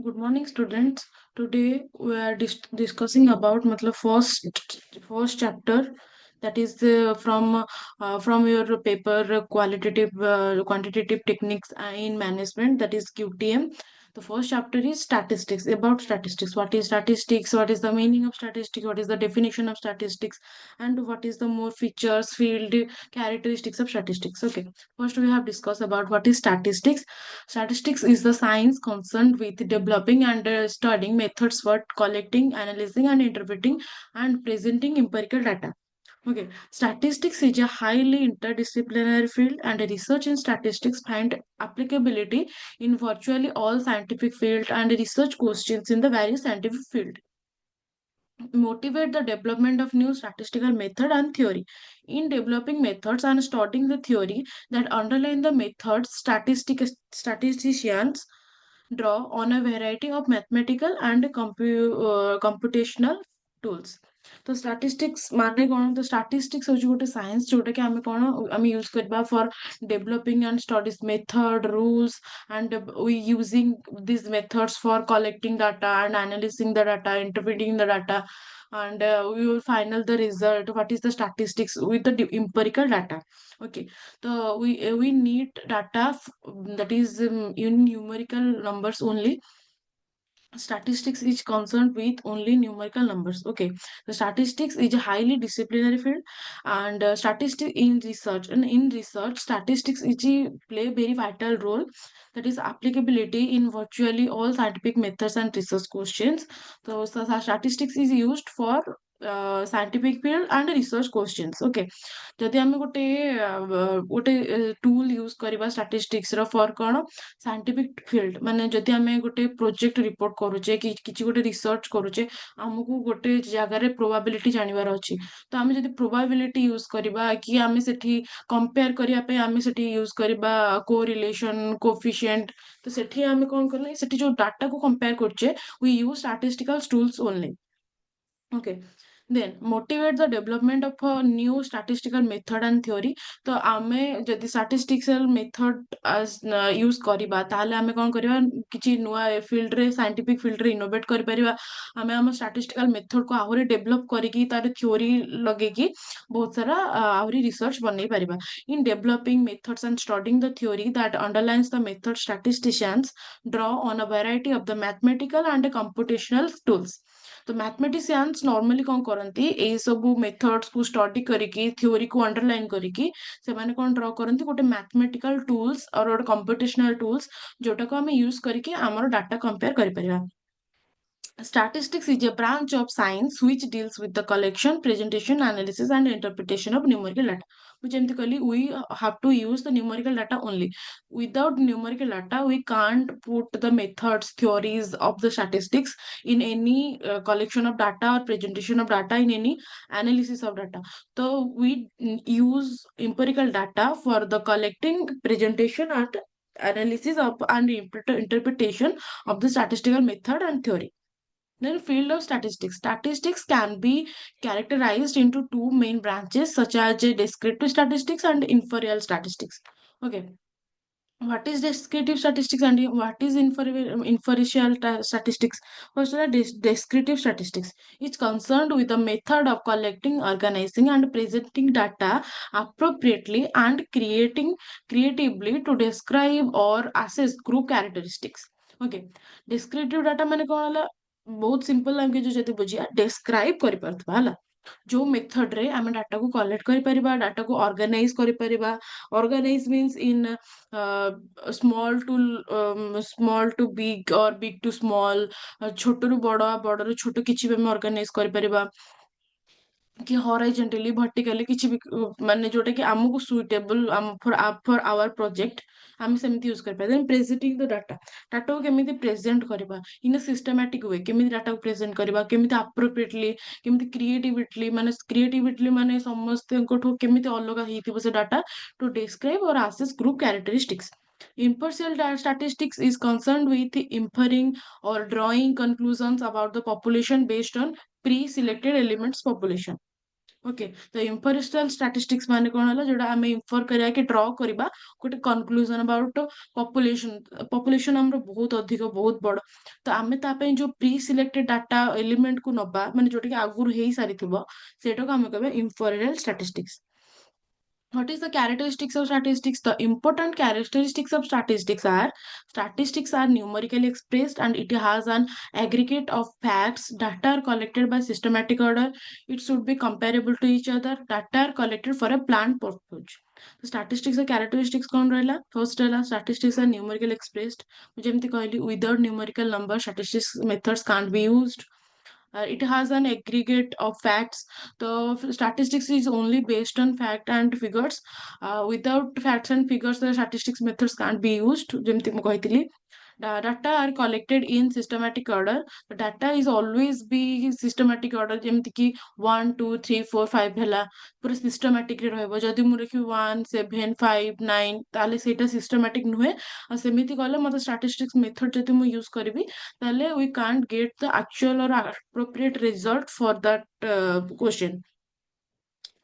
Good morning, students. Today we are discussing about matlab first chapter, that is from your paper quantitative techniques in management, that is QTM. The first chapter is statistics, about statistics. What is statistics? What is the meaning of statistics? What is the definition of statistics? And what is the more features, field, characteristics of statistics? Okay. First, we have discussed about what is statistics. Statistics is the science concerned with developing and studying methods for collecting, analyzing, and interpreting and presenting empirical data. Okay, statistics is a highly interdisciplinary field, and research in statistics find applicability in virtually all scientific fields and research questions in the various scientific field. Motivate the development of new statistical method and theory. In developing methods and studying the theory that underline the methods, statisticians draw on a variety of mathematical and computational tools. तो statistics माने कौन? तो statistics होची गोटे science जोटा कि आमे कौन आमे use करबा for developing and studies method rules, and we using these methods for collecting data and analyzing the data, interpreting the data, and we will final the result. What is the statistics with the empirical data? Okay, so we need data that is in numerical numbers only. Statistics is concerned with only numerical numbers. Okay, the statistics is a highly disciplinary field, and statistics in research, statistics is play very vital role, that is applicability in virtually all scientific methods and research questions. So statistics is used for scientific field and research questions. Okay, ଯଦି ଆମେ ଗୋଟେ ଟୁଲ use କରିବା statistics ର for କଣ scientific field, ମାନେ ଯଦି ଆମେ ଗୋଟେ ପ୍ରୋଜେକ୍ଟ ରିପୋର୍ଟ କରୁଛେ କି କିଛି ଗୋଟେ ରିସର୍ଚ୍ଚ କରୁଛେ, ଆମକୁ ଗୋଟେ ଜାଗାରେ ପ୍ରୋବାବିଲିଟି ଜାଣିବାର ଅଛି, ତ ଆମେ ଯଦି ପ୍ରୋବାବିଲିଟି ୟୁଜ କରିବା କି ଆମେ ସେଠି କମ୍ପେୟାର କରିବା ପାଇଁ ଆମେ ସେଠି ୟୁଜ କରିବା କୋରିଲେସନ କୋଫିସିଏଣ୍ଟ, ତ ସେଠି ଆମେ କଣ କଲେ ସେଠି ଯୋଉ ଡାଟାକୁ କମ୍ପେୟାର କରୁଛେ we use statistical tools only. Okay, then motivate the development of a new statistical method and theory. तो आमे जदि statistical method as use करिबा ताले आमे कोन करिबा किछि नुआ field रे scientific field रे innovate करि परिबा. आमे हम statistical method को आहुरी develop करिकी तार theory लगेकी बहुत सारा आहुरी research बनै परिबा. In developing methods and studying the theory that underlines the method, statisticians draw on a variety of the mathematical and computational tools. तो मैथमेटिशियंस नॉर्मली कौन करती एई सब मेथड्स को स्टडी करिकी थ्योरी को अंडरलाइन करिकी से माने कौन ड्रॉ करती गोटे मैथमेटिकल टूल्स और गोटे कंप्यूटेशनल टूल्स जोटा को आमे यूज करिकी हमर डाटा कंपेयर करि परिबा. Statistics is a branch of science which deals with the collection, presentation, analysis, and interpretation of numerical data. Which we have to use the numerical data only. Without numerical data, we can't put the methods, theories of the statistics in any collection of data or presentation of data, in any analysis of data. So we use empirical data for the collecting, presentation, and analysis of and interpretation of the statistical method and theory. Then field of statistics. Statistics can be characterized into two main branches such as descriptive statistics and inferential statistics. Okay. What is descriptive statistics and what is inferential statistics? First, descriptive statistics. It's concerned with the method of collecting, organizing, and presenting data appropriately and creating creatively to describe or assess group characteristics. Okay, descriptive data माने कौन होला? बहुत simple language जदि बुझिया describe करि परथबा हला जो method रे आमे डाटा को कलेक्ट करि परिबा, डाटा को ऑर्गेनाइज करि परिबा. Organize means in small to big और बिग टू स्मॉल, छोट रु बड़ बड़ रु छोट किछि भी हम ऑर्गेनाइज करि परिबा कि हॉरिजॉन्टली वर्टिकली किछि भी माने जोटा कि हमकु सुइटेबल फॉर आवर प्रोजेक्ट हम सेमती यूज कर पाए. प्रेजेंटिंग द डाटा, डाटा को केमिति प्रेजेंट करबा इन अ सिस्टमैटिक वे, केमिति डाटा को प्रेजेंट करबा, केमिति अप्रोप्रिएटली, केमिति क्रिएटिविटली माने समस्त कोठो केमिति अलगा हिथिबो से डाटा टू डिस्क्राइब और assess group characteristics. Impartial statistics is concerned with inferring or drawing conclusions about the population based on pre-selected elements population. Okay तो इंफरेस्टल स्टैटिस्टिक्स माने कौन है जोड़ा आम इनफर करिया कि ड्रॉ करबा गोटे कंक्लूजन अबाउट पॉपुलेशन पॉपुलेशन हमरो बहुत अधिक बहुत बड़ तो आमे ता पई जो प्री सिलेक्टेड डाटा एलिमेंट को नबा माने जोटा कि आगुर हेई सारिथिबो सेटा को आमे कहबे इंफरेंशियल statistics. What is the characteristics of statistics? The important characteristics of statistics are numerically expressed and it has an aggregate of facts. Data are collected by systematic order. It should be comparable to each other. Data are collected for a planned purpose. So statistics और characteristics कौन रहेला? First रहेला statistics are numerically expressed. जेमती कहली without numerical number statistics methods can't be used. It has an aggregate of facts. The statistics is only based on fact and figures. Without facts and figures, the statistics methods can't be used. ଯେମିତି ମୁଁ କହିଥିଲି data are collected in systematic order. The data is always be systematic order ଯେମିତି କି 1 2 3 4 5 ହେଲା ପୁରା systematic ରେ ରହିବ ଯଦି ମୁଁ ଲେଖିବି 1 7 5 9 ତାହେଲେ ସେଇଟା systematic ନୁହେଁ ଆଉ ସେମିତି କଲେ ମତେ statistics method ଯଦି ମୁଁ use କରିବି ତାହେଲେ we can't get the actual or appropriate result for that question.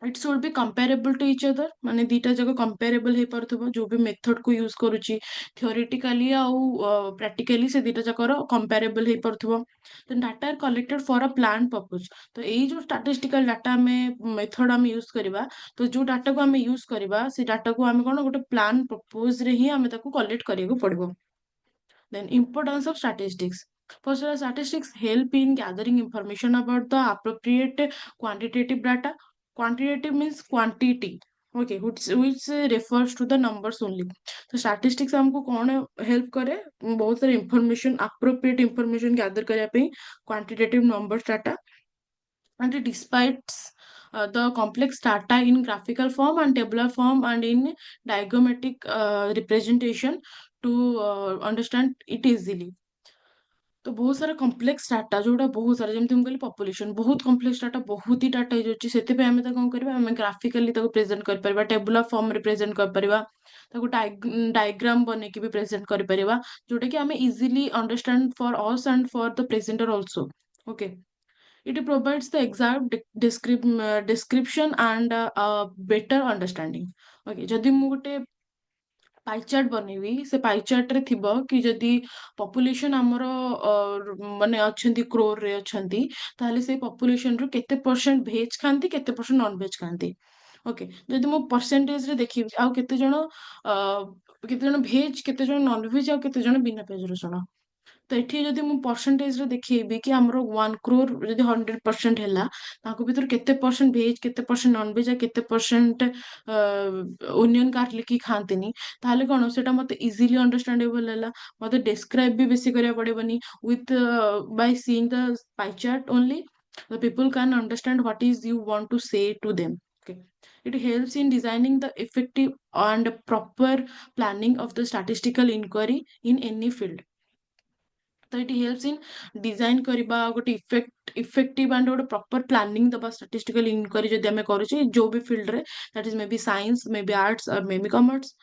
It should be comparable to each other ମାନେ ଦିଟା ଯାକ comparable ହେଇପାରୁଥିବ ଯୋଉ ବି method କୁ use କରୁଛି theoretically ଆଉ practically ସେ ଦିଟା ଯାକର comparable ହେଇପାରୁଥିବ. then data are collected for a planned purpose. ତ ଏଇ ଯୋଉ statistical data ଆମେ method ଆମେ use କରିବା ତ ଯୋଉ data କୁ ଆମେ use କରିବା ସେ data କୁ ଆମେ କଣ ଗୋଟେ plan purpose ରେ ହିଁ ଆମେ ତାକୁ collect କରିବାକୁ ପଡିବ. Then importance of statistics. First, statistics help in gathering information about the appropriate quantitative data. Quantitative means quantity. Okay, which refers to the numbers only. So statistics हमको कौन help करे बहुत सारे information appropriate information gather करने पे quantitative numbers data and it despite the complex data in graphical form and tabular form and in diagrammatic representation to understand it easily. तो बहुत सारा कम्प्लेक्स डाटा जोड़ा बहुत सारा जेमती हम कहली पॉपुलेशन बहुत कम्प्लेक्स डाटा बहुत ही डाटा ହେଇଯାଉଛି ସେଥିପାଇଁ ଆମେ ତାକୁ କଣ କରିବା ଆମେ ଗ୍ରାଫିକାଲି ତାକୁ ପ୍ରେଜେଣ୍ଟ କରିପାରିବା ଟେବୁଲାର ଫର୍ମରେ ପ୍ରେଜେଣ୍ଟ କରିପାରିବା ତାକୁ ଡାଇଗ୍ରାମ ବନେଇକି ବି ପ୍ରେଜେଣ୍ଟ କରିପାରିବା ଯୋଉଟା କି ଆମେ easily understand for us and for the presenter also okay it provides the exact description and better understanding okay ଯଦି ମୁଁ ଗୋଟେ पाई चार्ट बनेबी से पाई चार्ट रे थिबो कि जदि पॉपुलेशन हमर माने अछंती क्रोर रे अछंती ताले से पॉपुलेशन रो केते परसेंट भेज खांती केते परसेंट नॉन भेज खांती ओके जदि मो परसेंटेज रे देखि आ केते जण भेज केते जण नॉन भेज आ केते जण बिना भेज रसुण तो एठी जदि मु परसेंटेज रे देखिबी कि हमरो 1 crore जदि 100% हैला ताको भीतर केते परसेंट भेज केते परसेंट नॉन भेज केते परसेंट ओनियन गार्लिक की खांतिनी ताले कोन सेटा मते इजीली अंडरस्टैंडेबल हैला मते डिस्क्राइब भी बेसी करिया पड़ेबनी with by seeing the pie chart only the people can understand what is you want to say to them okay it helps in designing the effective and proper planning of the statistical inquiry in any field तो it helps in design करिबा गोटे effective and गोटे proper planning दबा statistical inquiry जदि हमें करूचे जो भी फील्ड रे that is maybe science maybe arts और maybe commerce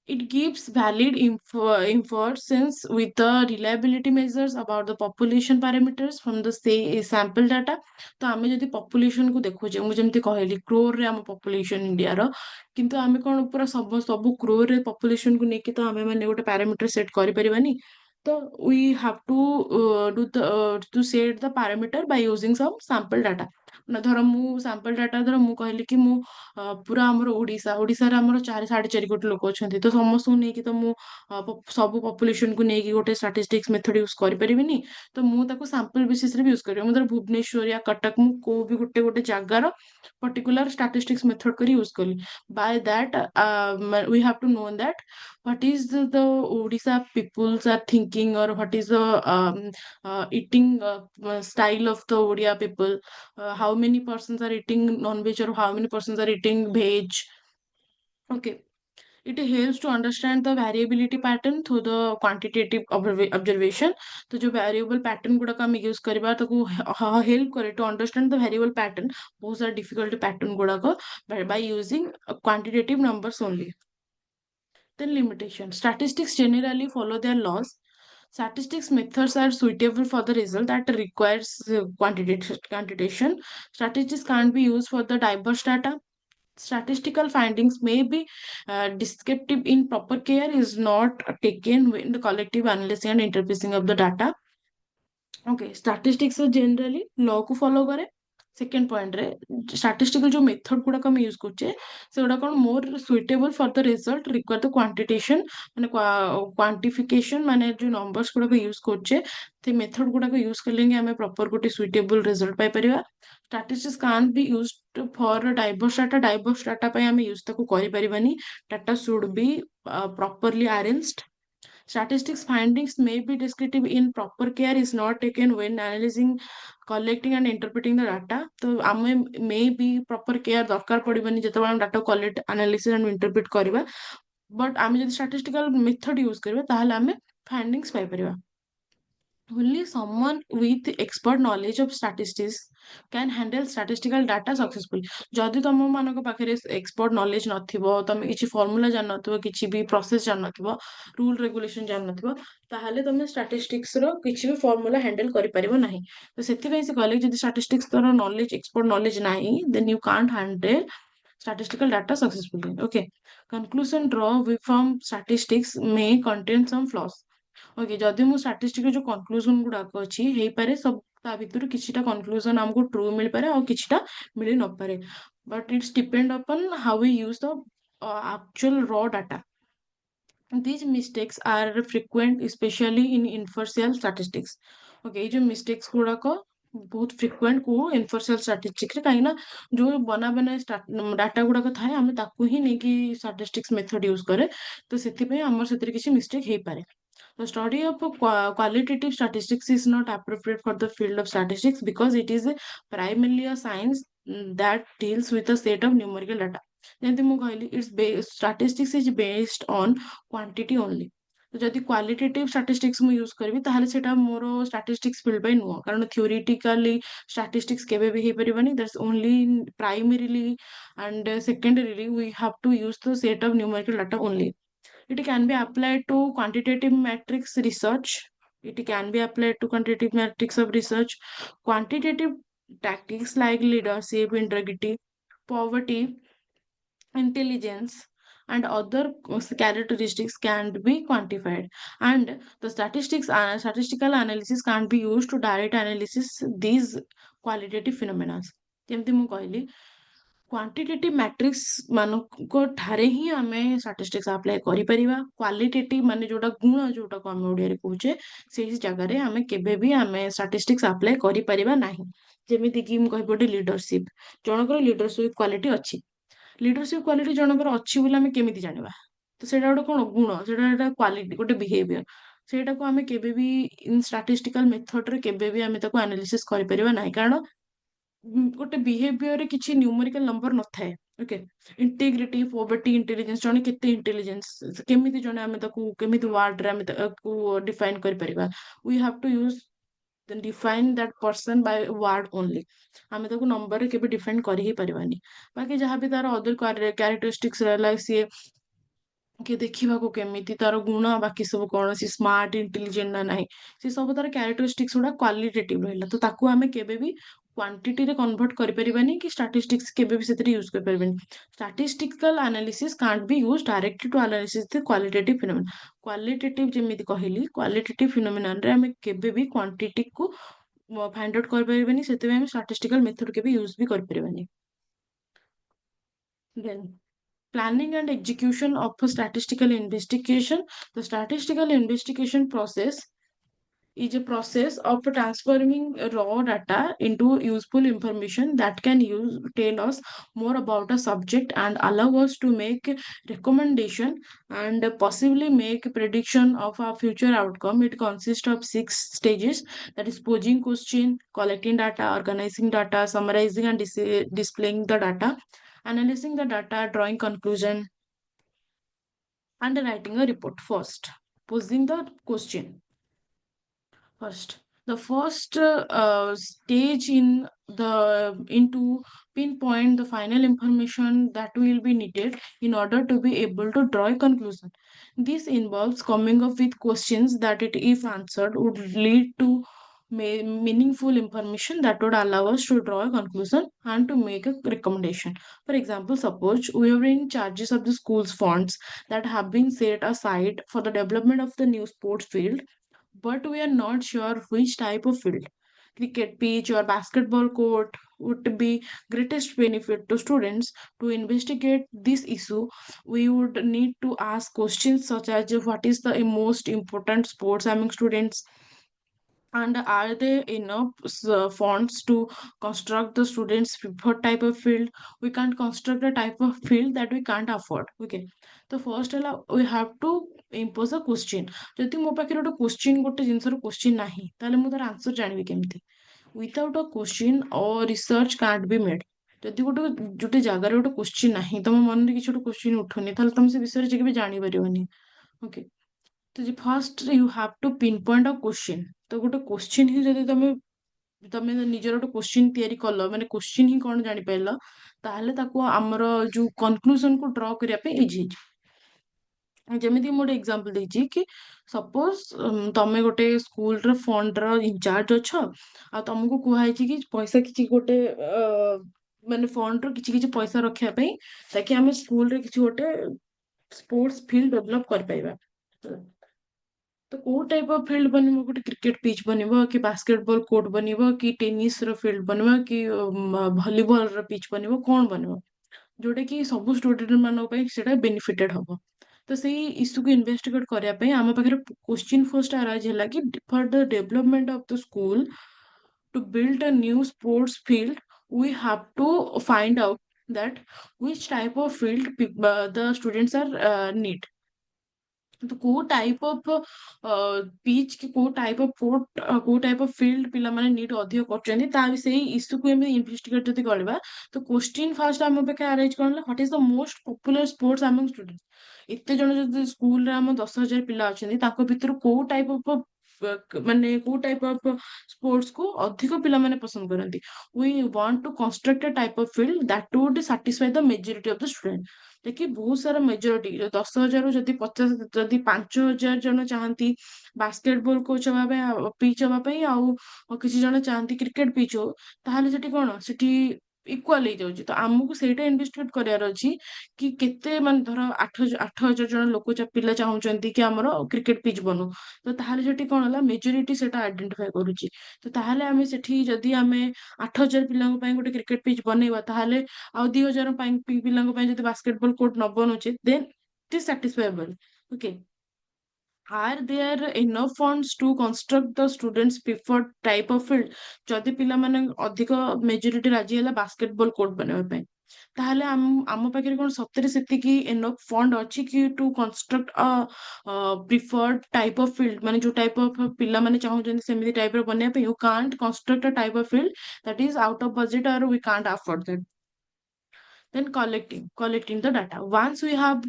it gives valid inference with the reliability measures about the population parameters from the say sample data तो आमे जदि population को देखुचे मु जेमति कहली crore रे हम population इंडिया रो किंतु आमे कोन पूरा सब crore रे population को नेकी तो आमे माने गोटे parameter set करि परिबानी तो we have to to set the parameter by using some sample data ना धर मु sample data धर मु कहली कि मु पूरा हमर ओडिसा रे हमर 4.5 कोटी लोक अछंती तो समस्त नेकी तो मु सब पॉपुलेशन को नेकी गोटे स्टैटिस्टिक्स मेथड यूज करि परिबिनी तो मु ताको सैंपल बेसिस रे भी यूज करियो मु धर भुवनेश्वर या कटक मु को भी गोटे जागार पर्टिकुलर स्टैटिस्टिक्स मेथड करी यूज कली by that we have to know that what is the Odisha peoples are thinking or what is the eating style of the Odia people how many persons are eating non-veg or how many persons are eating veg okay it helps to understand the variability pattern through the quantitative observation तो जो variable pattern गुड़ा का हम use करबा ताको help करे to understand the variable pattern बहुत सारा difficult pattern गुड़ा को by using quantitative numbers only then limitation statistics generally follow their laws Statistics methods are suitable for the result that requires quantitation. Statistics can't be used for the diverse data. Statistical findings may be descriptive in proper care is not taken in the collective analysis and interpreting of the data. Okay statistics generally law को follow करे second point रे statistical जो method गुड़ाक आम use करछे से गुड़ा कौन more suitable for the result require the quantitation माने क्वांटिफिकेशन माने जो नंबर्स गुड़ाक यूज करछे से मेथड गुड़ाक यूज करले आम प्रॉपर गोटे सुइटेबल रिजल्ट पाई परिबा statistics can't be used for diverse data पे आम यूज ताको करि परिबानी data should be properly arranged. Statistics findings may be descriptive in proper care is not taken when analyzing, collecting and interpreting the data. तो आमे may be proper care दरकार पड़िबनी जेतेबेले हम data collect analysis and interpret करबा but आमे जदि statistical method use करबा ताहले आमे फाइंडिंग्स पाई परिबा. Only someone with expert knowledge of statistics can handle statistical data successfully. जदि तुम मानक पाखे एक्सपर्ट नॉलेज नथिबो तमे किछि फार्मूला जान नथिबो किछि भी प्रोसेस जान नथिबो रूल रेगुलेशन जान नथिबो ताहले तमे स्टैटिस्टिक्स रो किछि भी फार्मूला हैंडल करि परिबो नाही. तो सेति पई से कहले जदि स्टैटिस्टिक्स तोर नॉलेज एक्सपर्ट नॉलेज नाही then you can't handle statistical data successfully. Okay, conclusion draw from statistics may contain some flaws. Okay जदि मु स्टैटिस्टिक जो कंक्लूजन गुड़ाक अच्छी हो पारे सब ता भितर किछिटा कंक्लूजन हमको ट्रू मिल पारे और किछिटा मिल न पारे but it's depend upon how we use the actual raw data. These mistakes are frequent especially in inferential statistics. Okay ये जो मिस्टेक्स गुड़ाक बहुत फ्रिक्वेंट को इनफरशियल स्टैटिस्टिक्स रे काहे ना जो बना बना डाटा गुड़ाक थाए आमे ताकू ही नहीं कि स्टैटिस्टिक्स मेथड यूज करे तो सेति पे हमर सेति किछि मिस्टेक हे पारे. The study of qualitative statistics is not appropriate for the field of statistics because it is primarily a science that deals with a set of numerical data. ଯେମିତି ମୁଁ କହିଲି statistics is based on quantity only. ତ ଯଦି କ୍ୱାଲିଟେଟିଭ statistics ମୁଁ use କରିବି ତାହେଲେ ସେଟା ମୋର ଷ୍ଟାଟିଷ୍ଟିକ୍ସ ଫିଲ୍ଡ ପାଇଁ ନୁହଁ କାରଣ ଥିଓରିଟିକାଲି ଷ୍ଟାଟିଷ୍ଟିକ୍ସ କେବେ ବି ହେଇପାରିବନି that's only primarily and secondarily we have to use the set of numerical data only. It can be applied to quantitative matrix research. It can be applied to quantitative matrix of research. Quantitative tactics like leadership, integrity, poverty, intelligence, and other characteristics can be quantified. And the statistical analysis can be used to direct analysis these qualitative phenomena. ଯେମିତି ମୁଁ କହିଲି quantitative matrix मानक ठारे ही आमे statistics apply करि परिबा qualitative माने जोटा गुण जोटा को आमे ओडिया रे कहूचे सेही जगह रे आमे केबे भी आमे स्टैटिस्टिक्स अप्लाई करि परिबा नाही. जेमिति कि हम कहबोटे लीडरशिप जनकर लीडरशिप क्वालिटी अछि लीडरशिप क्वालिटी जनकर अछि बोले आमे केमिति जानिबा तो सेटा गोटे कोन गुण सेटा क्वालिटी गोटे बिहेवियर सेटा को आमे केबे भी इन स्टैटिस्टिकल मेथड रे केबे भी आमे ताको एनालिसिस करि परिबा नाही कारण गोटे बिहेवियर रे किछि न्यूमेरिकल नंबर न थाए. ओके इंटीग्रिटी पोवर्टी इंटेलिजेंस जने केते इंटेलिजेंस केमिति जने आमे ताकू केमिति वर्ड रे आमे ताकू डिफाइन करि परिबा we have to use define that person by word only आमे ताकू नंबर रे केबे डिफाइन करि ही परिबानी बाकी जहां भी तार अदर कैरेक्टरिस्टिक्स रहला सी कि देखा केमी तार गुण बाकी सब कौन सी स्मार्ट इंटेलिजेंट ना ना सी सब तार क्यारेक्टरिस्टिक्स गुड़ा क्वालिटेटिव रहा तो ताकू आमे केबे भी क्वांटिटी रे कन्वर्ट करि परिबानी कि स्टैटिस्टिक्स केबे भी सेतरी यूज कर परिबानी. Statistical analysis can't be use directly to analysis the qualitative phenomena. Qualitative जेमिति कहिली क्वालिटेटिव फिनोमेना रे आमे केबे भी क्वांटिटी को फाइंड आउट कर परिबानी सेते आमे स्टैटिस्टिकल मेथड केबे यूज भी कर परिबानी. Then planning and execution of a statistical investigation. The statistical investigation process is a process of transforming raw data into useful information that can tell us more about a subject and allow us to make recommendation and possibly make prediction of a future outcome. It consists of 6 stages, that is posing question, collecting data, organizing data, summarizing and displaying the data, analyzing the data, drawing conclusion, and writing a report. First, posing the question. First, the first stage in into pinpoint the final information that will be needed in order to be able to draw a conclusion. This involves coming up with questions that it if answered would lead to meaningful information that would allow us to draw a conclusion and to make a recommendation. For example, suppose we are in charges of the school's funds that have been set aside for the development of the new sports field, but we are not sure which type of field, cricket pitch or basketball court, would be greatest benefit to students. To investigate this issue, we would need to ask questions such as what is the most important sports among students, and are there enough fonts to construct the students preferred type of field. We can't construct a type of field that we can't afford. Okay, so first we have to impose a question. ଯଦି ମୋ ପାଖରେ ଗୋଟେ question, ଗୋଟେ ଜିନିଷର question ନାହିଁ, ତାହେଲେ ମୁଁ ତାର answer ଜାଣିବି କେମିତି? Without a question or research can't be made. ଯଦି ଗୋଟେ ଜାଗାରେ ଗୋଟେ question ନାହିଁ, ତମ ମନରେ କିଛି ଗୋଟେ question ଉଠୁନି, ତାହେଲେ ତମେ ସେ ବିଷୟରେ କେବେ ଜାଣିପାରିବନି। ଓକେ, ତ first you have to pinpoint a question. ତ ଗୋଟେ କ୍ୱେଶ୍ଚିନ୍ ହିଁ ଯଦି ତମେ ତମେ ନିଜର ଗୋଟେ କ୍ୱେଶ୍ଚିନ୍ ତିଆରି କଲ, ମାନେ କ୍ୱେଶ୍ଚିନ୍ ହିଁ କଣ ଜାଣିପାରିଲ, ତାହେଲେ ତାକୁ ଆମର ଯୋଉ କନକ୍ଲୁଜନକୁ ଡ୍ର କରିବା ପାଇଁ ଇଜି ହେଇଯିବ। ଯେମିତି ମୁଁ ଗୋଟେ ଏକ୍ସାମ୍ପଲ ଦେଇଛି କି ସପୋଜ ତମେ ଗୋଟେ ସ୍କୁଲର ଫଣ୍ଡର ଇନଚାର୍ଜ ଅଛ, ଆଉ ତମକୁ କୁହାହେଇଛି କି ପଇସା କିଛି ଗୋଟେ ମାନେ ଫଣ୍ଡର କିଛି କିଛି ପଇସା ରଖିବା ପାଇଁ, ତାକି ଆମେ ସ୍କୁଲରେ କିଛି ଗୋଟେ ସ୍ପୋର୍ଟସ ଫିଲ୍ଡ ଡେଭଲପ କରିପାରିବା। ତ କୋଉ ଟାଇପ ଅଫ ଫିଲ୍ଡ ବନିବ? ଗୋଟେ କ୍ରିକେଟ ପିଚ୍ ବନିବ କି ବାସ୍କେଟବଲ କୋର୍ଟ ବନିବ କି ଟେନିସ ର ଫିଲ୍ଡ ବନିବ କି ଭଲିବଲ ର ପିଚ୍ ବନିବ, କଣ ବନିବ ଯୋଉଟା କି ସବୁ ଷ୍ଟୁଡେଣ୍ଟ ମାନଙ୍କ ପାଇଁ ସେଟା ବେନିଫିଟେଡ ହବ? ତ ସେଇ ଇସ୍ୟୁକୁ ଇନଭେଷ୍ଟିଗେଟ କରିବା ପାଇଁ ଆମ ପାଖରେ କ୍ୱେଶ୍ଚିନ୍ ଫର୍ଷ୍ଟ ଆରାଇଜ ହେଲା କି for the development of the school to build a new sports field, we have to find out that which type of field the students are need। तो କୋଉ ଟାଇପ ଅଫ ପିଚ୍ କି କୋଉ type of court, କୋଉ type of field ପିଲାମାନେ need ଅଧିକ କରୁଛନ୍ତି, ତା ସେଇ ଇସ୍ୟୁକୁ ଆମେ ଇନଭେଷ୍ଟିଗେଟ ଯଦି କରିବା, ତ କ୍ୱେଶ୍ଚିନ୍ ଫାର୍ଷ୍ଟ ଆମ ପାଖରେ ଆରାଇଜ କଣ ହେଲା, what is the most popular sports ଆମଙ୍ଗ student. ଏତେ ଜଣ ଯଦି ସ୍କୁଲରେ ଆମ 10,000 ପିଲା ଅଛନ୍ତି, ତାଙ୍କ ଭିତରୁ କୋଉ ଟାଇପ ଅଫ ମାନେ କୋଉ ଟାଇପ ଅଫ ସ୍ପୋର୍ଟସ କୁ ଅଧିକ ପିଲାମାନେ ପସନ୍ଦ କରନ୍ତି। We want to construct a type of field that would satisfy the majority of the student। देखिए बहुत सारा मेजोरिटी, 10,000 ଯଦି 50, ଯଦି 5,000 ଜଣ ଚାହାନ୍ତି ବାସ୍କେଟବଲ କୋଚ୍ ହବା ପାଇଁ, ପିଚ୍ ହବା ପାଇଁ, ଆଉ କିଛି ଜଣ ଚାହାନ୍ତି କ୍ରିକେଟ ପିଚ୍ ହଉ, ତାହେଲେ ସେଠି କଣ, ସେଠି ଇକ୍ୱାଲ ହେଇଯାଉଛି। ତ ଆମକୁ ସେଇଟା ଇନଭେଷ୍ଟିଗେଟ କରିବାର ଅଛି କି କେତେ, ମାନେ ଧର 8,000 ଜଣ ଲୋକ ପିଲା ଚାହୁଁଛନ୍ତି କି ଆମର କ୍ରିକେଟ ପିଚ୍ ବନୁ, ତ ତାହେଲେ ସେଠି କଣ ହେଲା, ମେଜୋରିଟି ସେଟା ଆଇଡେଣ୍ଟିଫାଇ କରୁଛି। ତ ତାହେଲେ ଆମେ ସେଠି ଯଦି ଆମେ 8,000 ପିଲାଙ୍କ ପାଇଁ ଗୋଟେ କ୍ରିକେଟ ପିଚ୍ ବନେଇବା, ତାହେଲେ ଆଉ 2,000 ପିଲାଙ୍କ ପାଇଁ ଯଦି ବାସ୍କେଟବଲ କୋର୍ଟ ନ ବନୁଛେ, then it is satisfiable. Okay, are there enough funds to construct the students preferred type of field? ଯଦି ପିଲାମାନେ ଅଧିକ ମେଜୋରିଟି ରାଜି ହେଲା ବାସ୍କେଟବଲ କୋର୍ଟ ବନେଇବା ପାଇଁ, ତାହେଲେ ଆମ ପାଖରେ କଣ ସତରେ ସେତିକି ଏନଫ୍ ଫଣ୍ଡ ଅଛି କି to construct preferred type of field, ମାନେ ଯୋଉ ଟାଇପ ଅଫ ପିଲାମାନେ ଚାହୁଁଛନ୍ତି ସେମିତି ଟାଇପ ର ବନେଇବା ପାଇଁ? ୟୁ କାଣ୍ଟ କନଷ୍ଟ୍ରକ୍ଟ ଅ type of field that is out of budget or we can't afford that। Then collecting the data. Once we have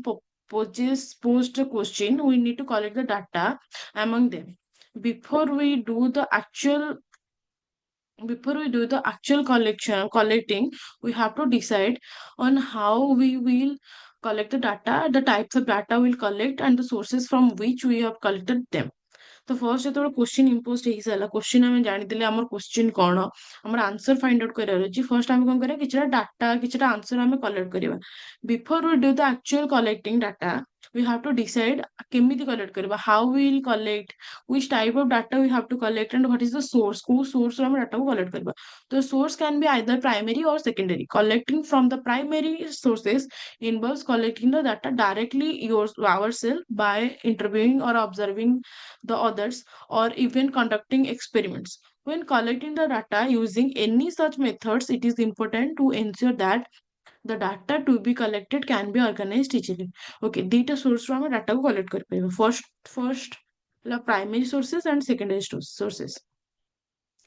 posed a question, we need to collect the data among them. Before we do the actual collecting, we have to decide on how we will collect the data, the types of data we'll collect, and the sources from which we have collected them। तो first ଯେତେବେଳେ question impose ହେଇସାରିଲା, question ଆମେ ଜାଣିଦେଲେ ଆମର question କଣ, ଆମର answer find out କରିବାର ଅଛି, first ଆମେ କଣ କରିବା, କିଛିଟା ଡାଟା, କିଛିଟା आंसर ଆମେ କଲେକ୍ଟ କରିବା। Before we do the actual collecting data, we have to decide କେମିତି କଲେକ୍ଟ କରିବା, how we will collect, which type of data we have to collect, and what is the source, କୋଉ source ରୁ ଆମେ ଡାଟାକୁ collect କରିବା। ତ source can be either primary or secondary। collecting from the primary sources involves collecting the data directly ourselves by interviewing or observing the others, or even conducting experiments। When collecting the data using any such methods, it is important to ensure that the data to be collected can be organized easily। Okay, data source ରୁ ଆମେ data କୁ collect କରିପାରିବା। first ହେଲା primary sources and secondary sources।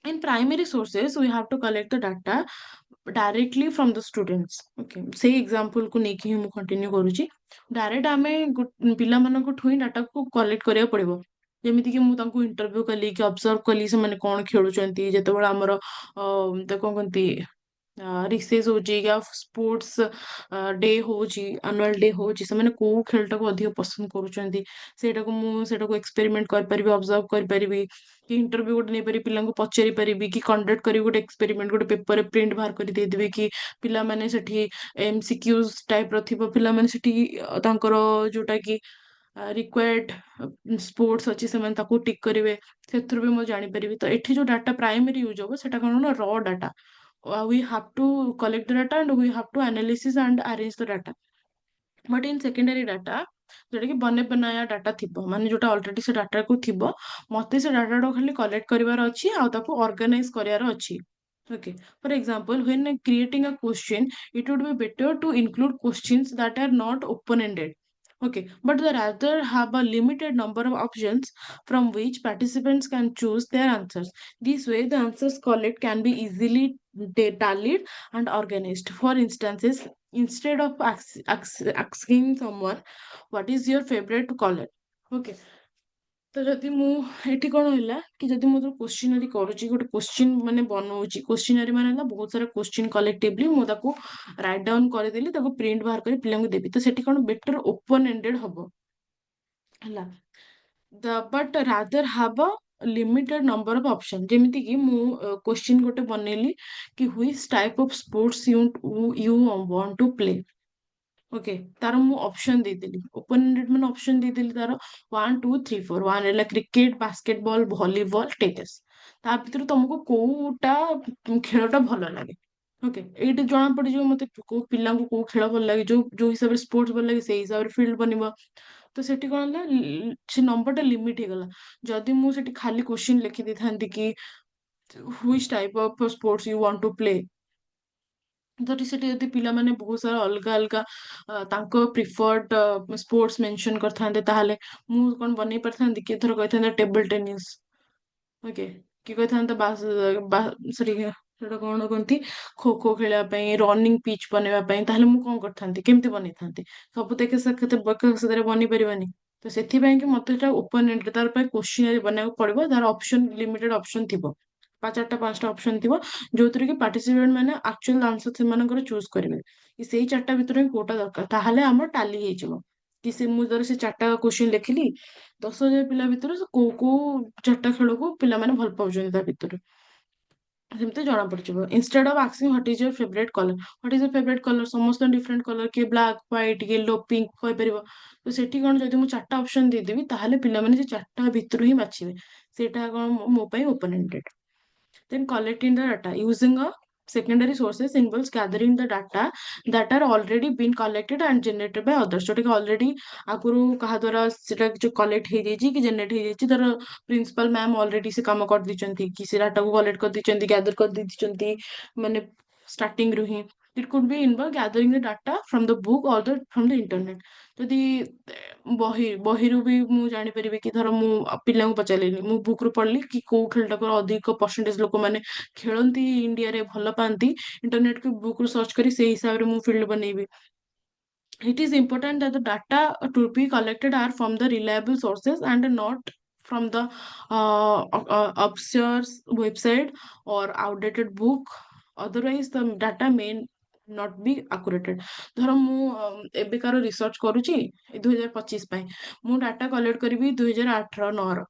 In primary sources, we have to collect the data directly from the students। okay, ସେଇ example କୁ ନେଇକି ହିଁ ମୁଁ continue କରୁଛି। direct ଆମେ ପିଲାମାନଙ୍କଠୁ ହିଁ data କୁ collect କରିବାକୁ ପଡିବ। ଯେମିତିକି ମୁଁ ତାଙ୍କୁ ଇଣ୍ଟରଭ୍ୟୁ କଲି କି ଅବଜର୍ଭ କଲି ସେମାନେ କଣ ଖେଳୁଛନ୍ତି ଯେତେବେଳେ ଆମର ତ କଣ କହନ୍ତି ରିସେସ୍ ହଉଛି ୟା ସ୍ପୋର୍ଟସ ଡେ ହଉଛି ଆନୁଆଲ ଡେ ହଉଛି ସେମାନେ କୋଉ ଖେଳଟାକୁ ଅଧିକ ପସନ୍ଦ କରୁଛନ୍ତି ସେଇଟାକୁ ଏକ୍ସପେରିମେଣ୍ଟ କରିପାରିବି ଅବଜର୍ଭ କରିପାରିବି କି ଇଣ୍ଟରଭ୍ୟୁ ଗୋଟେ ନେଇପାରିବି ପିଲାଙ୍କୁ ପଚାରି ପାରିବି କି କଣ୍ଡକ୍ଟ କରିବି ଗୋଟେ ଏକ୍ସପେରିମେଣ୍ଟ ଗୋଟେ ପେପରରେ ପ୍ରିଣ୍ଟ ବାହାର କରି ଦେଇଦେବି କି ପିଲାମାନେ ସେଠି MCQs ଟାଇପର ଥିବ ପିଲାମାନେ ସେଠି ତାଙ୍କର ଯୋଉଟା କି ରିକ୍ୱାର୍ଡ ସ୍ପୋର୍ଟସ ଅଛି ସେମାନେ ତାକୁ ଟିକ୍ କରିବେ ସେଥିରୁ ବି ମୁଁ ଜାଣିପାରିବି ତ ଏଠି ଯୋଉ ଡାଟା ପ୍ରାଇମେରୀ ୟୁଜ ହବ ସେଟା କଣ ନା ର data we have to collect the data and we have to analysis and arrange the data but in secondary data जोटा कि बने बनाया डाटा थिबो माने जोटा ऑलरेडी से डाटा को थिबो मते से डाटा को खाली कलेक्ट करिवार अछि आ ताको ऑर्गेनाइज करिवार अछि okay for example when creating a question it would be better to include questions that are not open ended okay but the rather have a limited number of options from which participants can choose their answers this way the answers collect can be easily tallied and organized for instances instead of asking someone what is your favorite color okay ତ ଯଦି ମୁଁ ଏଠି କଣ ହେଲା କି ଯଦି ମୁଁ କ୍ୱେଶ୍ଚିନାରୀ କରୁଛି ଗୋଟେ କ୍ୱେଶ୍ଚିନ୍ ମାନେ ବନଉଛି କ୍ୱେଶ୍ଚିନାରୀ ମାନେ ହେଲା ବହୁତ ସାରା କ୍ୱେଶ୍ଚିନ୍ କଲେକ୍ଟିଭଲି ମୁଁ ତାକୁ ରାଇଟ୍ ଡାଉନ୍ କରିଦେଲି ତାକୁ ପ୍ରିଣ୍ଟ ବାହାର କରି ପିଲାଙ୍କୁ ଦେବି ତ ସେଠି କଣ ବେଟର ଓପନ ଏଣ୍ଡେଡ ହବ ହେଲା but rather have a limited number of option ଯେମିତି କି ମୁଁ କ୍ୱେଶ୍ଚିନ୍ ଗୋଟେ ବନେଇଲି କି which type of sports you want to play okay ତାର ମୁଁ ଅପସନ ଦେଇଦେଲି ଓପନ ଏଣ୍ଡେଡ ମାନେ ଅପସନ ଦେଇଦେଲି ତାର 1 2 3 4 1 ହେଲା କ୍ରିକେଟ ବାସ୍କେଟବଲ ଭଲିବଲ ଟେନିସ୍ ତା ଭିତରୁ ତମକୁ କୋଉଟା ଖେଳଟା ଭଲ ଲାଗେ ଓକେ ଏଇଠି ଜଣା ପଡିଯିବ ମତେ କୋଉ ପିଲାଙ୍କୁ କୋଉ ଖେଳ ଭଲ ଲାଗେ ଯୋଉ ଯୋଉ ହିସାବରେ ସ୍ପୋର୍ଟସ ଭଲ ଲାଗେ ସେଇ ହିସାବରେ ଫିଲ୍ଡ ବନିବ ତ ସେଠି କଣ ହେଲା ସେ ନମ୍ବରଟା ଲିମିଟ ହେଇଗଲା ଯଦି ମୁଁ ସେଠି ଖାଲି କ୍ୱେଶ୍ଚିନ୍ ଲେଖି ଦେଇଥାନ୍ତି କି which type of sports you want to play ଯଦି ସେଠି ଯଦି ପିଲାମାନେ ବହୁତ ସାରା ଅଲଗା ଅଲଗା ତାଙ୍କ ପ୍ରିଫର୍ଡ ସ୍ପୋର୍ଟସ ମେନସନ କରିଥାନ୍ତେ ତାହେଲେ ମୁଁ କଣ ବନେଇ ପାରିଥାନ୍ତି କି ଏଥର କହିଥାନ୍ତେ ଟେବଲ ଟେନିସ୍ ଓକେ କି କହିଥାନ୍ତେ ସେଠି ସେଟା କଣ କହନ୍ତି ଖୋ ଖୋ ଖେଳିବା ପାଇଁ ରନିଂ ପିଚ୍ ବନେଇବା ପାଇଁ ତାହେଲେ ମୁଁ କଣ କରିଥାନ୍ତି କେମିତି ବନେଇଥାନ୍ତି ସବୁ ତ ସାଥିରେ ବନେଇ ପାରିବାନି ତ ସେଥିପାଇଁ କି ମତେ ସେଟା ଓପନ ଏଣ୍ଡ ତାର ପାଇଁ କ୍ୱେଶ୍ଚିନାରୀ ବନେଇବାକୁ ପଡିବ ତାର ଅପସନ ଲିମିଟେଡ ଅପସନ ଥିବ ଚାରିଟା ପାଞ୍ଚଟା ଅପସନ ଥିବ ଯୋଉଥିରେ କି ପାର୍ଟିସିପେଣ୍ଟ ମାନେ ଆକ୍ଚୁଆଲ ଆନ୍ସର ସେମାନଙ୍କର ଚୁଜ କରିବେ କି ସେଇ ଚାରିଟା ଭିତରୁ ହିଁ କୋଉଟା ଦରକାର ତାହେଲେ ଆମର ଟାଲି ହେଇଯିବ କି ସେ ମୁଁ ଧର ସେ ଚାରିଟା କ୍ୱେଶ୍ଚିନ୍ ଲେଖିଲି 10,000 ପିଲା ଭିତରୁ କୋଉ କୋଉ ଚାରିଟା ଖେଳକୁ ପିଲାମାନେ ଭଲ ପାଉଛନ୍ତି ତା ଭିତରୁ ସେମିତି ଜଣା ପଡିଯିବ instead of asking what is your favourite colour what is your favourite colour ସମସ୍ତଙ୍କ ଡିଫରେଣ୍ଟ କଲର କିଏ ବ୍ଲାକ୍ ହ୍ୱାଇଟ୍ ୟେଲୋ ପିଙ୍କ କହିପାରିବ ତ ସେଠି କଣ ଯଦି ମୁଁ ଚାରିଟା ଅପସନ ଦେଇଦେବି ତାହେଲେ ପିଲାମାନେ ସେ ଚାରିଟା ଭିତରୁ ହିଁ ବାଛିବେ ସେଇଟା କଣ ମୋ ପାଇଁ open ended then collecting the data using a secondary sources involves gathering the data that are already been collected and generated by others ଯୋଉଟା କି already ଆଗରୁ କାହା ଦ୍ୱାରା ସେଟା ଯୋଉ କଲେକ୍ଟ ହେଇଯାଇଛି କି ଜେନେରେଟ ହେଇଯାଇଛି ଧର ପ୍ରିନ୍ସିପାଲ ମ୍ୟାମ ଅଲରେଡି ସେ କାମ କରିଦେଇଛନ୍ତି କି ସେ ଡାଟାକୁ କଲେକ୍ଟ କରିଦେଇଛନ୍ତି ଗ୍ୟାଦର କରିଦେଇଛନ୍ତି ମାନେ ଷ୍ଟାର୍ଟିଂ ରୁ ହିଁ it could be involve gathering the data from the book or from the internet ଯଦି ବହିରୁ ବି ମୁଁ ଜାଣିପାରିବି କି ଧର ମୁଁ ପିଲାଙ୍କୁ ପଚାରିଲିନି ମୁଁ ବୁକ୍ ରୁ ପଢିଲି କି କୋଉ ଖେଳଟାକୁ ଅଧିକ ପରସେଣ୍ଟେଜ ଲୋକମାନେ ଖେଳନ୍ତି ଇଣ୍ଡିଆରେ ଭଲ ପାଆନ୍ତି ଇଣ୍ଟରନେଟ କୁ ବୁକ୍ ରୁ ସର୍ଚ୍ଚ କରି ସେଇ ହିସାବରେ ମୁଁ ଫିଲ୍ଡ ବନେଇବି it is important that the data to be collected are from the reliable sources and not from the obscure website or outdated book. Otherwise, the data may not be accurate. ଧର ମୁଁ ଏବେକାର research କରୁଛି 2025 ପାଇଁ ମୁଁ data collect କରିବି 2008-9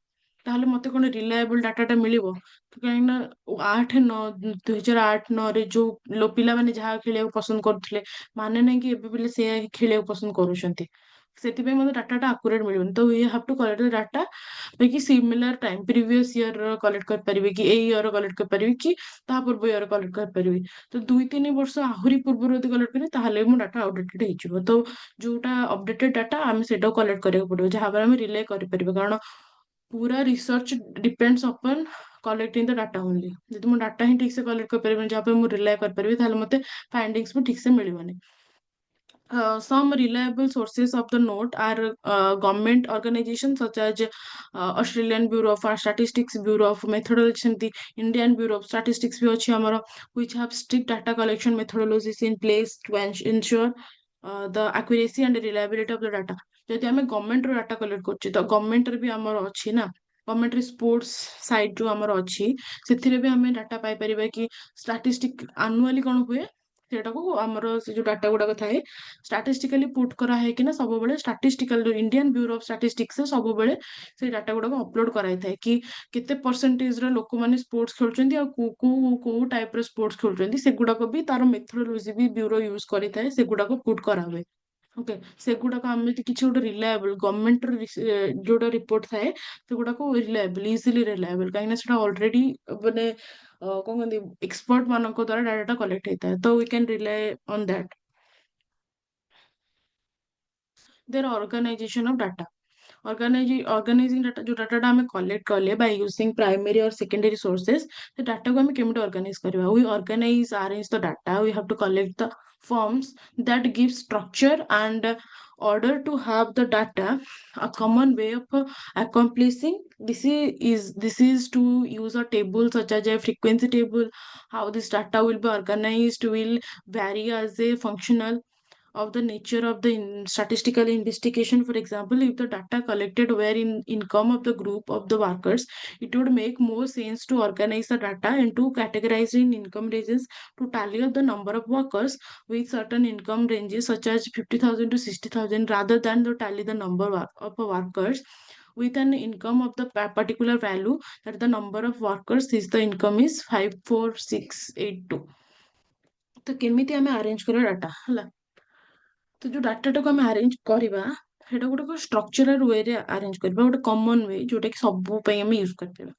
ତାହେଲେ ମତେ କଣ ରିଲାଏବଲ ଡାଟାଟା ମିଳିବ କାହିଁକି ନା 2008-9ରେ ଯୋଉ ପିଲାମାନେ ଯାହା ଖେଳିବାକୁ ପସନ୍ଦ କରୁଥିଲେ ମାନେ ନାହିଁ କି ଏବେ ପିଲା ସେୟା ଖେଳିବାକୁ ପସନ୍ଦ କରୁଛନ୍ତି ସେଥିପାଇଁ ମତେ ଡାଟାଟା ଆକୁରେଟ ମିଳିବନି ତ we have to collect the data କି similar time previous year collect କରିପାରିବି କି ଏଇ ଇୟର କଲେକ୍ଟ କରିପାରିବି କି ତା ପୂର୍ବ ଇୟର କଲେକ୍ଟ କରିପାରିବି ତ 2-3 ବର୍ଷ ଆହୁରି ପୂର୍ବରୁ ଯଦି କଲେକ୍ଟ କରିବି ତାହେଲେ ମୋ ଡାଟା ଆଉଟଡେଟେଡ ହେଇଯିବ ତ ଯୋଉଟା ଅପଡେଟେଡ ଡାଟା ଆମେ ସେଇଟାକୁ କଲେକ୍ଟ କରିବାକୁ ପଡିବ ଯାହା ଉପରେ ଆମେ ରିଲେ କରିପାରିବା କାରଣ ପୁରା research depends upon collecting the data only ଯଦି ମୁଁ ଡାଟା ହିଁ ଠିକ ସେ କଲେକ୍ଟ କରିପାରିବିନି ଯାହା ପାଇଁ ମୁଁ ରିଲାଏ କରିପାରିବି ତାହେଲେ ମତେ ଫାଇଣ୍ଡିଙ୍ଗସ୍ ବି ଠିକ ସେ ମିଳିବନି some reliable sources of the note are government organizations such as Australian Bureau of Statistics, Bureau of Methodology, the Indian Bureau of Statistics भी ଅଛି ଆମର which have strict data collection methodologies in place to ensure the accuracy and reliability of the data. ଯଦି ଆମେ ଗଭର୍ଣ୍ଣମେଣ୍ଟରୁ data collect କରୁଛେ ତ ଗଭର୍ଣ୍ଣମେଣ୍ଟରେ ବି ଆମର ଅଛି ନା, ଗଭର୍ଣ୍ଣମେଣ୍ଟରେ ସ୍ପୋର୍ଟସ ସାଇଟ୍ ଯୋଉ ଆମର ଅଛି ସେଥିରେ ବି ଆମେ ଡାଟା ପାଇପାରିବା କି ଷ୍ଟାଟିଷ୍ଟିକ୍ ଆନୁଆଲି କ'ଣ ହୁଏ ସେଟାକୁ ଆମର ସେ ଯୋଉ ଡାଟା ଗୁଡାକ ଥାଏ ଷ୍ଟାଟିଷ୍ଟିକାଲି ପୁଟ୍ କରା ହେଇକିନା ସବୁବେଳେ statistical Indian bureau of statistics ସବୁବେଳେ ସେଇ ଡାଟା ଗୁଡାକ ଅପଲୋଡ କରାଯାଇଥାଏ କି କେତେ ପରସେଣ୍ଟେଜର ଲୋକମାନେ ସ୍ପୋର୍ଟସ ଖେଳୁଛନ୍ତି ଆଉ କୋଉ କୋଉ ଟାଇପର ସ୍ପୋର୍ଟସ ଖେଳୁଛନ୍ତି ସେଗୁଡାକ ବି ତାର ମେଥଡୋଲୋଜି ବି ବ୍ୟୁରୋ ୟୁଜ କରିଥାଏ, ସେଗୁଡାକ ପୁଟ୍ କରାହୁଏ। ଓକେ, ସେଗୁଡାକ ଆମେ ଯଦି କିଛି ଗୋଟେ ରିଲାଏବଲ ଗଭର୍ଣ୍ଣମେଣ୍ଟର ଯୋଉଟା ରିପୋର୍ଟ ଥାଏ ସେଗୁଡାକୁ ରିଲାଏବଲ ଇଜିଲି ରିଲାଏବଲ କାହିଁକିନା ସେଟା ଅଲରେଡି ମାନେ କଣ କହନ୍ତି ଏକ୍ସପର୍ଟ ମାନଙ୍କ ଦ୍ଵାରା ଡାଟାଟା କଲେକ୍ଟ ହେଇଥାଏ ତ we can rely on that. There organization of data organizing data जो डाटा ଆମେ କଲେକ୍ଟ କଲେ by using primary or secondary sources ସେ ଡାଟାକୁ ଆମେ କେମିତି ଅର୍ଗାନାଇଜ କରିବା we organize arrange the data we have to collect the forms that give structure and order to have the data a common way of accomplishing this is to use a table such as a frequency table how this data will be organized will vary as a functional of the nature of the statistical investigation. For example, if the data collected were in income of the group of the workers, it would make more sense to organize the data into categorized in income ranges to tally up the number of workers with certain income ranges such as 50,000 to 60,000 rather than to tally the number of workers with an income of the particular value that the number of workers is the income is 54682. तो केमिति आमे arrange करा data हला तो जो डाटाटाକୁ ଆମେ arrange କରିବା ସେଇଟା ଗୋଟେ ଷ୍ଟ୍ରକ୍ଚରାଲ ୱେରେ ଆରେଞ୍ଜ କରିବା ଗୋଟେ କମନ ୱେ ଯୋଉଟା କି ସବୁ ପାଇଁ ଆମେ ୟୁଜ କରିପାରିବା।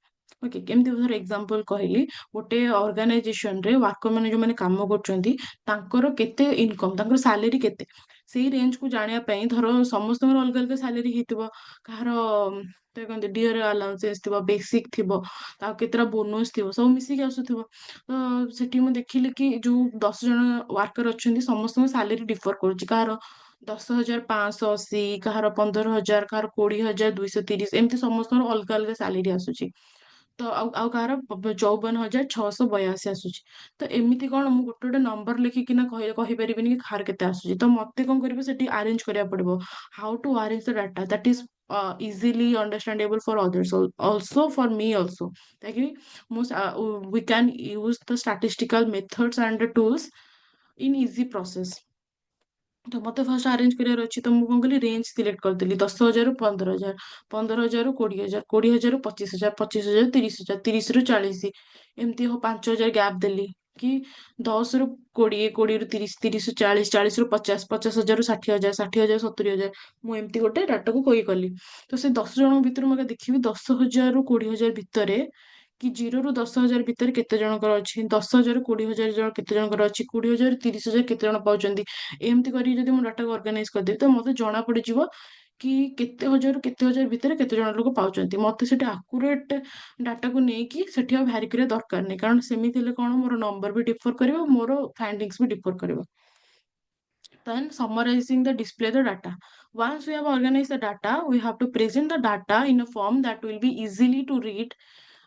ଓକେ, କେମିତି ଧର ଏକ୍ସାମ୍ପଲ କହିଲି ଗୋଟେ ଅର୍ଗାନାଇଜେସନରେ ୱାର୍କର ମାନେ ଯୋଉମାନେ କାମ କରୁଛନ୍ତି ତାଙ୍କର କେତେ ଇନକମ୍ ତାଙ୍କର ସାଲେରୀ କେତେ ସେଇ ରେଞ୍ଜକୁ ଜାଣିବା ପାଇଁ ଧର ସମସ୍ତଙ୍କର ଅଲଗା ଅଲଗା ସାଲେରୀ ହେଇଥିବ କାହାର ତ କହନ୍ତି ଡିଅର ଆଲାଉନ୍ସେସ୍ ଥିବ ବେସିକ୍ ଥିବ ଆଉ କେତେଟା ବୋନସ୍ ଥିବ ସବୁ ମିଶିକି ଆସୁଥିବ ତ ସେଠି ମୁଁ ଦେଖିଲି କି ଯୋଉ 10 ଜଣ ୱାର୍କର ଅଛନ୍ତି ସମସ୍ତଙ୍କ ସାଲେରୀ ଡିଫର କରୁଛି କାହାର 10,580 କାହାର 15,000 କାହାର 20,230 ଏମିତି ସମସ୍ତଙ୍କର ଅଲଗା ଅଲଗା ସାଲେରୀ ଆସୁଛି ତ ଆଉ କାହାର 54,682 ଆସୁଛି ତ ଏମିତି କଣ ମୁଁ ଗୋଟେ ଗୋଟେ ନମ୍ବର ଲେଖିକିନା କହିପାରିବିନି କି କାହାର କେତେ ଆସୁଛି ତ ମତେ କଣ କରିବ ସେଠି ଆରେଞ୍ଜ କରିବାକୁ ପଡିବ how to arrange the data that is easily understandable for others also for me also ताकि we can use the statistical methods and the tools in easy process। ତ ମତେ ଫାଷ୍ଟ ଆରେଞ୍ଜ କରିବାର ଅଛି ତ ମୁଁ କଣ କଲି ରେଞ୍ଜ ସିଲେକ୍ଟ କରିଦେଲି 10,000ରୁ 15,000 15,000ରୁ 20,000 20,000ରୁ 25,000 25,000 30,000 30ରୁ 40 ଏମିତି 5,000 ଗ୍ୟାପ୍ ଦେଲି କି 10ରୁ 20 20ରୁ 30 30ରୁ 40 40ରୁ 50 50,000ରୁ 60,000 60,000 70,000 ମୁଁ ଏମିତି ଗୋଟେ ଡାଟାକୁ କଲି ତ ସେ 10 ଜଣଙ୍କ ଭିତରୁ ମୁଁ ଦେଖିବି 10,000ରୁ 20,000 ଭିତରେ କି 0ରୁ 10,000 ଭିତରେ କେତେ ଜଣଙ୍କର ଅଛି 10,000ରୁ 20,000 ଜଣ କେତେ ଜଣଙ୍କର ଅଛି 20,000ରୁ 30,000 କେତେ ଜଣ ପାଉଛନ୍ତି ଏମିତି କରିକି ଯଦି ମୁଁ ଡାଟାକୁ ଅର୍ଗାନାଇଜ କରିଦେବି ତ ମତେ ଜଣା ପଡିଯିବ କି କେତେ ହଜାରରୁ କେତେ ହଜାର ଭିତରେ କେତେ ଜଣ ଲୋକ ପାଉଛନ୍ତି ମତେ ସେଠି ଆକୁରେଟ ଡାଟାକୁ ନେଇକି ସେଠି ଆଉ ଭ୍ୟାରି କରିବା ଦରକାର ନାହିଁ କାରଣ ସେମିତି ହେଲେ କଣ ମୋର ନମ୍ବର ବି ଡିଫର କରିବ ମୋର ଫାଇଣ୍ଡିଙ୍ଗସ୍ ବି ଡିଫର କରିବ। Then summarizing the display the data. Once we have organized the data, we have to present the data in a form that will be easily to read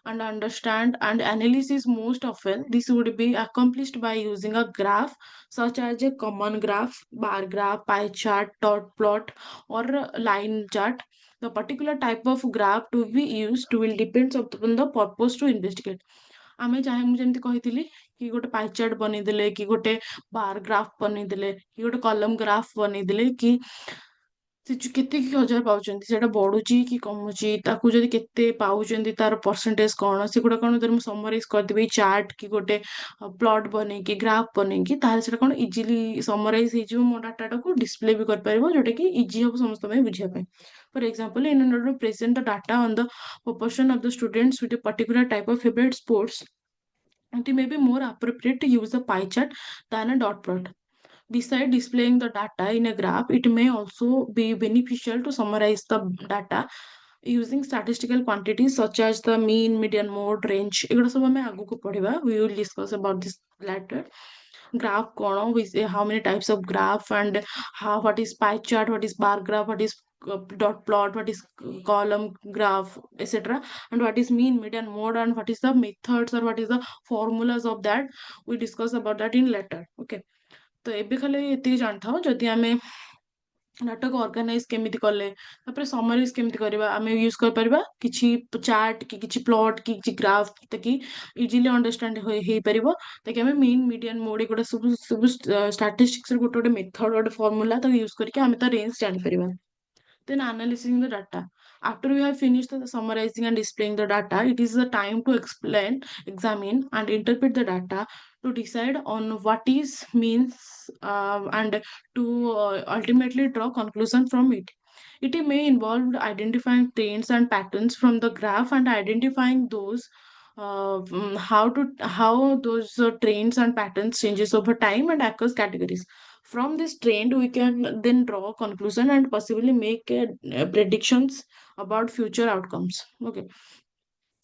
and understand and analysis. Most often this would be accomplished by using a graph such as a common graph, bar graph, pie chart, dot plot or a line chart. The particular type of graph to be used will depends upon the purpose to investigate। ଆମେ ଚାहे ମୁଁ ଯେମିତି କହିଥିଲି କି ଗୋଟେ ପାଇ chart ବନେଇଦେଲେ କି ଗୋଟେ ବାର ଗ୍ରାଫ ବନେଇଦେଲେ କି ଗୋଟେ କଲମ ଗ୍ରାଫ ବନେଇଦେଲେ କି ସେ କେତିକି ହଜାର ପାଉଛନ୍ତି ସେଟା ବଢୁଛି କି କମୁଛି ତାକୁ ଯଦି କେତେ ପାଉଛନ୍ତି ତାର ପରସେଣ୍ଟେଜ କଣ ସେଗୁଡା କଣ ଯଦି ମୁଁ ସମରାଇଜ କରିଦେବି ଚାର୍ଟ କି ଗୋଟେ ପ୍ଲଟ ବନେଇକି ଗ୍ରାଫ ବନେଇକି ତାହେଲେ ସେଟା କଣ ଇଜିଲି ସମରାଇଜ ହେଇଯିବ ମୋ ଡାଟାଟାକୁ ଡିସପ୍ଲେ ବି କରିପାରିବ ଯୋଉଟା କି ଇଜି ହବ ସମସ୍ତଙ୍କ ପାଇଁ ବୁଝିବା ପାଇଁ। ଫର example in order to present the data on the proportion of the students with a particular type of favorite sports it may be more appropriate to use a pie chart than a dot plot। Besides displaying the data in a graph, it may also be beneficial to summarize the data using statistical quantities such as the mean, median, mode, range। एगुड़ा सब हमें आगू को पढ़ेगा। We will discuss about this later। Graph कौन with how many types of graph and how what is pie chart, what is bar graph, what is dot plot, what is column graph, etc. And what is mean, median, mode, and what is the methods or what is the formulas of that. We discuss about that in later। Okay। ତ ଏବେ ଖାଲି ଏତିକି ଜାଣିଥାଉ ଯଦି ଆମେ data को organise केमिति कले तापर समराइज केमिति करबा आमे यूज कर परबा किछि चार्ट कि किछि प्लॉट कि किछि ग्राफ ताकि इजीली अंडरस्टैंड हे परिबो ताकि आमे मीन मीडियन मोड गोटे सब सब स्टैटिस्टिक्स रे गोटे गोटे मेथड गोटे फार्मूला ताकि यूज करके आमे त रेंज जानि परिबा. Then analyzing the data. After we have finished the summarizing and displaying the data, it is the time to explain, examine, and interpret the data to decide on what is means and to ultimately draw conclusion from it. It may involve identifying trends and patterns from the graph and identifying those how those trends and patterns changes over time and across categories. From this trend we can then draw a conclusion and possibly make predictions about future outcomes. Okay,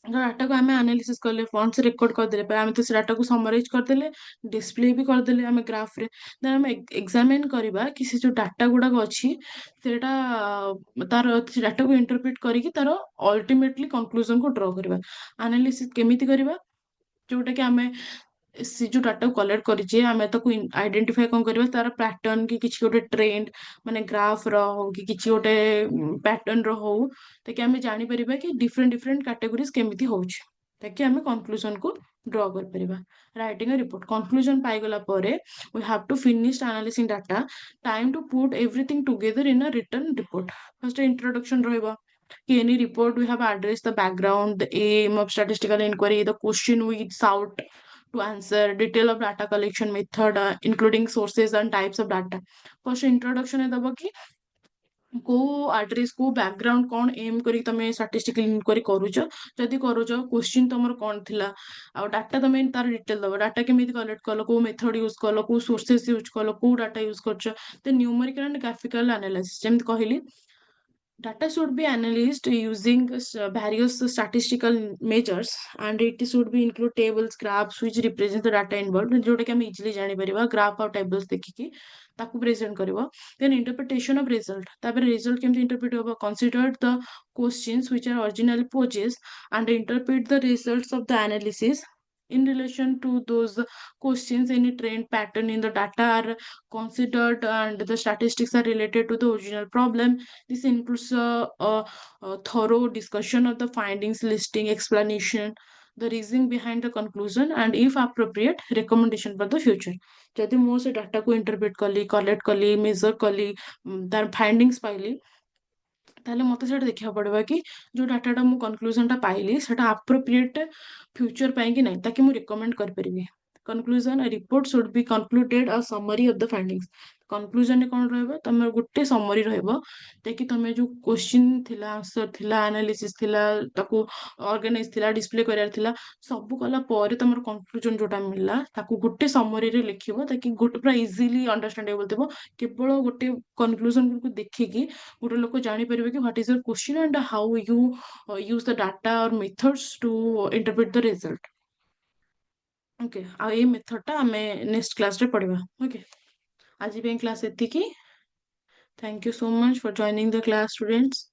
data को आम analysis कले fund से record करदे आम तो data को summarise करदे display भी करदे आम ग्राफ रे देन आम एग्जामिन करबा कि से जो डाटा गुड़ाक अच्छी सेटा तार डाटा को इंटरप्रेट करके तार अल्टीमेटली कंक्लूजन को ड्रॉ करबा. एनालिसिस केमिति करबा जोटा कि आम से जो डाटा को कलेक्ट करिचे आमे ताको आइडेंटिफाई कोन करबा तार पैटर्न की किछि गोटे ट्रेंड माने ग्राफ रो हो कि किछि गोटे पैटर्न रो हो ताकि आमे जानि परिबा कि डिफरेंट डिफरेंट कैटेगोरीज केमिति होउछ ताकि आमे कंक्लूजन को ड्रॉ कर परिबा. राइटिंग अ रिपोर्ट कंक्लूजन पाई गला परे we have to finish analysing data time to put everything together in a written report. First introduction रहबा कि any report we have addressed the background, the aim of statistical inquiry, the question we sought to answer, detail of data collection method, including sources and types of data. First introduction है दबा कि को address को background कौन aim करी तमे statistical inquiry करूछ जदि करूछ question तमर कौन थिला आ डाटा तमे तार डिटेल दबा डाटा केमिति कलेक्ट कलो को मेथड यूज कलो को सोर्सेस यूज कलो को डाटा यूज करछ ते न्यूमेरिकल एंड ग्राफिकल एनालिसिस जेमति कहली. Data should be analyzed using various statistical measures and it should be include tables, graphs which represent the data involved. जोटा कि हम easily जानी परिबा ग्राफ और tables देखिकी ताकू प्रेजेंट करिवो. Then interpretation of result. तापर result केमति interpret होबो consider the questions which are originally posed and interpret the results of the analysis in relation to those questions. Any trend pattern in the data are considered and the statistics are related to the original problem. This includes a thorough discussion of the findings, listing, explanation, the reasoning behind the conclusion, and if appropriate, recommendation for the future. ଯଦି ମୁଁ ସେ ଡାଟାକୁ ଇଣ୍ଟରପ୍ରେଟ କଲି collect କଲି major कली ତାର findings पाइली ତାହେଲେ ମତେ ସେଟା ଦେଖିବାକୁ ପଡିବ କି ଯୋଉ ଡାଟାଟା ମୁଁ କନକ୍ଲୁଜନଟା ପାଇଲି ସେଟା ଆପ୍ରୋପ୍ରିଏଟ ଫ୍ୟୁଚର ପାଇଁ କି ନାହିଁ ତାକି ମୁଁ ରିକମେଣ୍ଡ କରିପାରିବି. Conclusion report should be concluded a summary of the findings. Conclusion कौन रहबो तमर गुटे समरी रहबो ताकि तमे जो क्वेश्चन थिला आंसर थिला एनालिसिस थिला ताकू ऑर्गेनाइज थिला डिस्प्ले करियार थिला सब कला परे तमर कनक्लूजन जोटा मिलला ताकू गुटे समरी रे लिखिबो ताकि गुटे पूरा इजीली अंडरस्टैंडेबल थिबो. केवल गुटे कनक्लूजन को देखिकी गोटे लोक जापर कि what is your question and how you use the data और methods to interpret the result. Okay आ ये मेथडटा आम नेक्स्ट क्लास रे पढ़ा. ओके आज क्लास एतिकी. Thank you so much for joining the class students.